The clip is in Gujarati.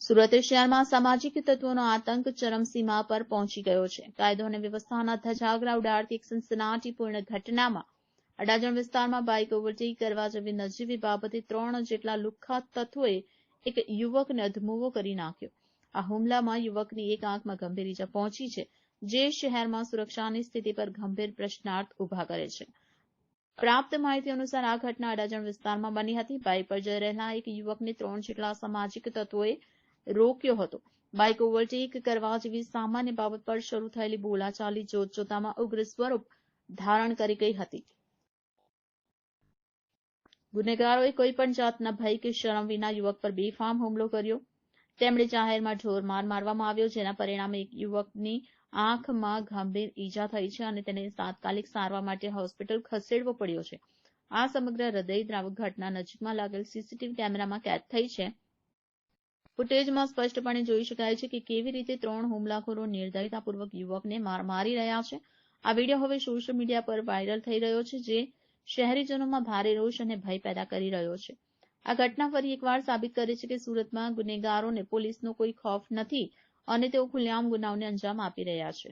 સુરત શહેરમાં સામાજિક તત્વોનો આતંક ચરમસીમા પર પહોંચી ગયો છે. કાયદો અને વ્યવસ્થાના ધજાગરા ઉડાડતી એક સનસનાટીપૂર્ણ ઘટનામાં અડાજણ વિસ્તારમાં બાઇક ઓવરટેક કરવા જેવી નજીવી બાબતે 3 જેટલા લુખ્ખા તત્વોએ એક યુવકને અધમુવો કરી નાખ્યો. આ હુમલામાં યુવકની એક આંખમાં ગંભીર ઈજા પહોંચી છે, જે શહેરમાં સુરક્ષાની સ્થિતિ પર ગંભીર પ્રશ્નાર્થ ઉભા કરે છે. પ્રાપ્ત માહિતી અનુસાર આ ઘટના અડાજણ વિસ્તારમાં બની હતી. બાઇક પર જઈ રહેલા એક યુવકને 3 જેટલા સામાજિક તત્વોએ રોક્યો હતો. બાઇક ઓવરટેક કરવા જેવી સામાન્ય બાબત પર શરૂ થયેલી બોલાચાલી જોતજોતામાં ઉગ્ર સ્વરૂપ ધારણ કરી ગઈ હતી. ગુનેગારોએ કોઈ પણ જાતના ભય કે શરમ વિના યુવક પર બેફામ હુમલો કર્યો. તેમણે જાહેરમાં ઢોર માર મારવામાં આવ્યો, જેના પરિણામે એક યુવકની આંખમાં ગંભીર ઈજા થઈ છે અને તેને તાત્કાલિક સારવાર માટે હોસ્પિટલ ખસેડવો પડ્યો છે. આ સમગ્ર હૃદયદ્રાવક ઘટના નજીકમાં લાગેલ સીસીટીવી કેમેરામાં કેદ થઈ છે. ફૂટેજમાં સ્પષ્ટપણે જોઈ શકાય છે કે કેવી રીતે 3 હુમલાખોરો નિર્દયતાપૂર્વક યુવકને મારી રહ્યા છે. આ વિડીયો હવે સોશિયલ મીડિયા પર વાયરલ થઈ રહ્યો છે, જે શહેરીજનોમાં ભારે રોષ અને ભય પેદા કરી રહ્યો છે. આ ઘટના ફરી એકવાર સાબિત કરે છે કે સુરતમાં ગુનેગારોને પોલીસનો કોઈ ખૌફ નથી અને તેઓ ખુલ્લેઆમ ગુનાઓને અંજામ આપી રહ્યા છે.